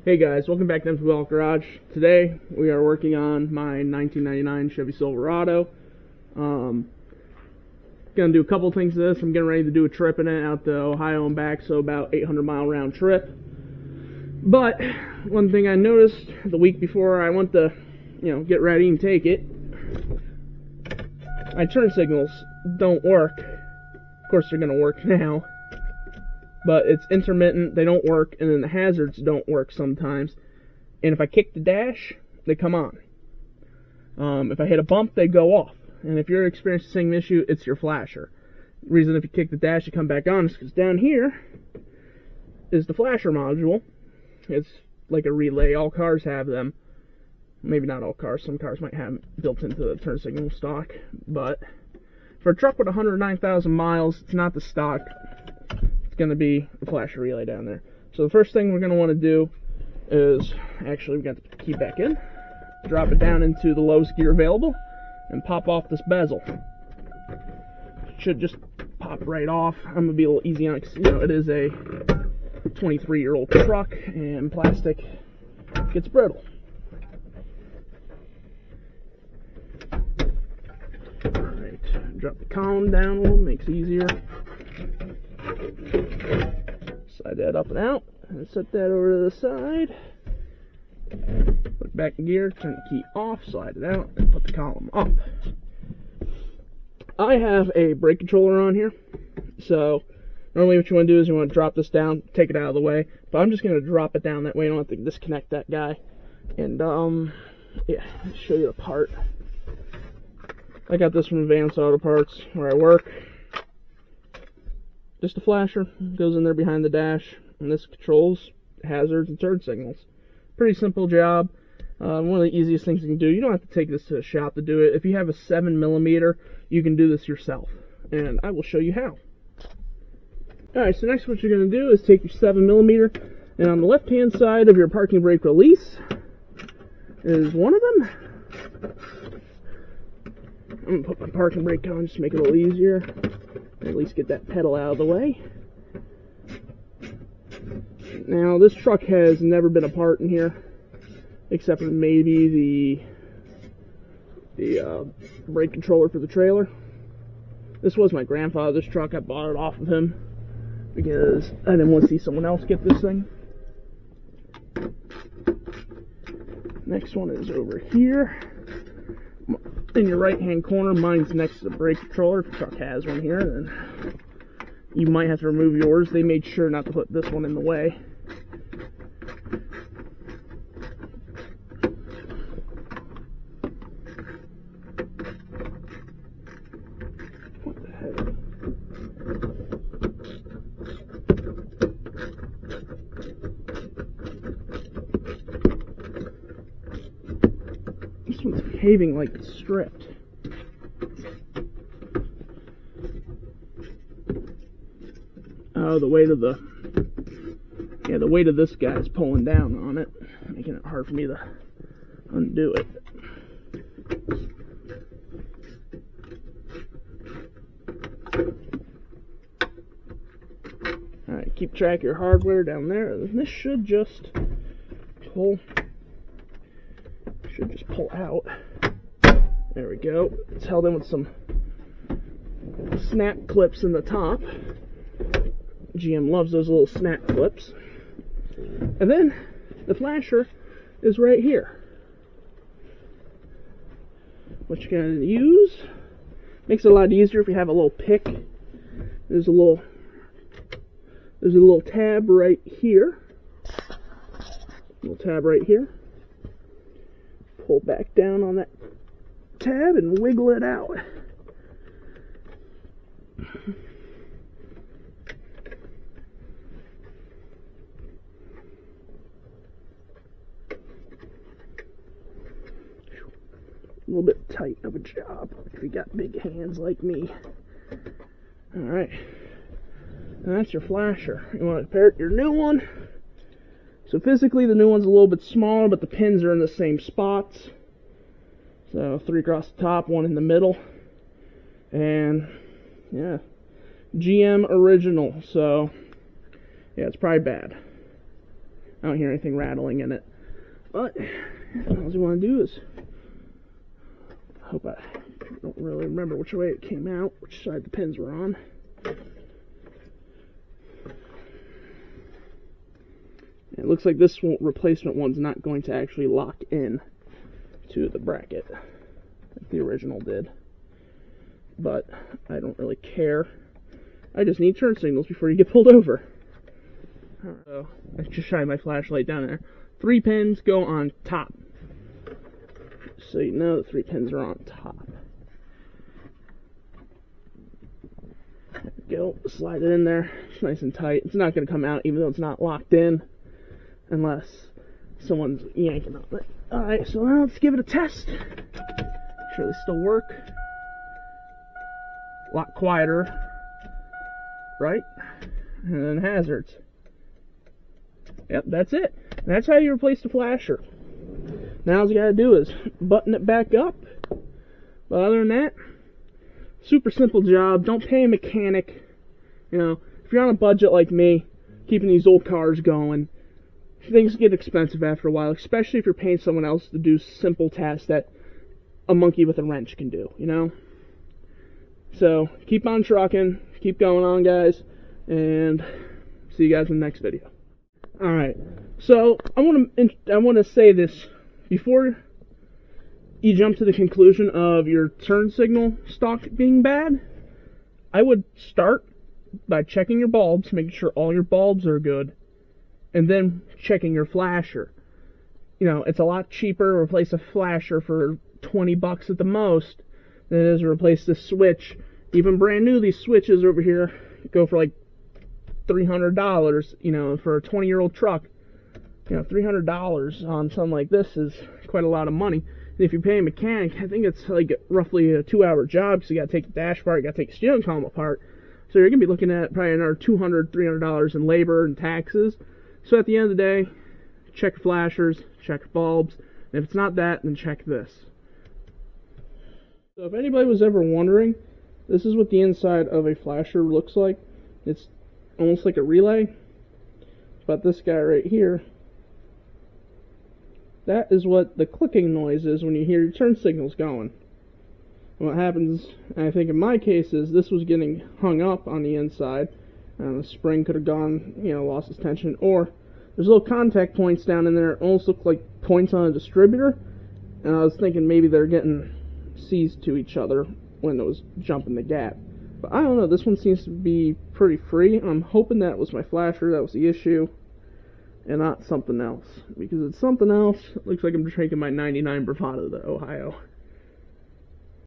Hey guys, welcome back to Empty Wheel Garage. Today we are working on my 1999 Chevy Silverado. Gonna do a couple things to this. I'm getting ready to do a trip in it out to Ohio and back, so about 800-mile round trip. But one thing I noticed the week before I went to, get ready and take it, my turn signals don't work. Of course they're gonna work now, but it's intermittent, they don't work, and then the hazards don't work sometimes. And if I kick the dash, they come on. If I hit a bump, they go off. And if you're experiencing the same issue, it's your flasher. The reason if you kick the dash, you come back on is because down here is the flasher module. It's like a relay. All cars have them. Maybe not all cars. Some cars might have built into the turn signal stock. But for a truck with 109,000 miles, it's not the stock. Going to be the flasher relay down there. So the first thing we're going to want to do is, actually we got the key back in, drop it down into the lowest gear available, and pop off this bezel. It should just pop right off. I'm going to be a little easy on it because, it is a 23-year-old truck and plastic gets brittle. Alright, drop the column down a little, makes it easier. Slide that up and out, and set that over to the side. Put it back in gear, turn the key off, slide it out, and put the column up. I have a brake controller on here, so normally what you want to do is you want to drop this down, take it out of the way, but I'm just going to drop it down that way. I don't have to disconnect that guy. And, yeah, I'll show you the part. I got this from Advanced Auto Parts where I work. Just a flasher, goes in there behind the dash, and this controls hazards and turn signals. Pretty simple job. One of the easiest things you can do. You don't have to take this to a shop to do it. If you have a 7mm, you can do this yourself, and I will show you how. Alright, so next what you're going to do is take your 7mm, and on the left-hand side of your parking brake release is one of them. I'm going to put my parking brake on just to make it a little easier. At least get that pedal out of the way. Now, this truck has never been apart in here, except for maybe the brake controller for the trailer. This was my grandfather's truck. I bought it off of him because I didn't want to see someone else get this thing. Next one is over here. In your right hand corner, mine's next to the brake controller. If the truck has one here, then you might have to remove yours. They made sure not to put this one in the way. What the heck? This one's behaving like it's stripped. Oh, the weight of this guy is pulling down on it, making it hard for me to undo it. Alright, keep track of your hardware down there. This should just pull out. There we go. It's held in with some snap clips in the top. GM loves those little snap clips. And then the flasher is right here. What you're going to use makes it a lot easier if you have a little pick. There's a little tab right here. Pull back down on that tab and wiggle it out. A little bit tight of a job if you got big hands like me. Alright, and that's your flasher. You want to compare it to your new one. So physically the new one's a little bit smaller, but the pins are in the same spots. So 3 across the top, 1 in the middle. And yeah, GM original. So yeah, it's probably bad. I don't hear anything rattling in it. But all you want to do is, I hope I don't really remember which way it came out, which side the pins were on. It looks like this replacement one's not going to actually lock in to the bracket like the original did. But I don't really care. I just need turn signals before you get pulled over. So I just shine my flashlight down there. 3 pins go on top. So you know the 3 pins are on top. There we go. Slide it in there. It's nice and tight. It's not going to come out even though it's not locked in. Unless someone's yanking on it. Alright, so now let's give it a test. Make sure they still work. A lot quieter. Right? And then hazards. Yep, that's it. That's how you replace the flasher. Now all you gotta do is button it back up. But other than that, super simple job. Don't pay a mechanic. You know, if you're on a budget like me, keeping these old cars going, things get expensive after a while, especially if you're paying someone else to do simple tasks that a monkey with a wrench can do, you know? So, keep on trucking, keep going on, guys, and see you guys in the next video. Alright, so I want to say this before you jump to the conclusion of your turn signal stock being bad. I would start by checking your bulbs, making sure all your bulbs are good, and then checking your flasher. You know, it's a lot cheaper to replace a flasher for 20 bucks at the most than it is to replace this switch. Even brand new, these switches over here go for like $300, you know, for a 20-year-old truck. You know, $300 on something like this is quite a lot of money. And if you pay a mechanic, I think it's like roughly a 2-hour job, because you gotta take the dash apart, you gotta take the steering column apart. So you're gonna be looking at probably another $200, $300 in labor and taxes. So at the end of the day, check your flashers, check your bulbs, and if it's not that, then check this. So if anybody was ever wondering, this is what the inside of a flasher looks like. It's almost like a relay, but this guy right here, that is what the clicking noise is when you hear your turn signals going. And what happens, and I think in my case, is this was getting hung up on the inside, and the spring could have gone, you know, lost its tension, or there's little contact points down in there. It almost look like points on a distributor, and I was thinking maybe they're getting seized to each other when it was jumping the gap. But I don't know, this one seems to be pretty free. I'm hoping that was my flasher that was the issue, and not something else. Because it's something else, it looks like I'm drinking my 99 Bravado to Ohio.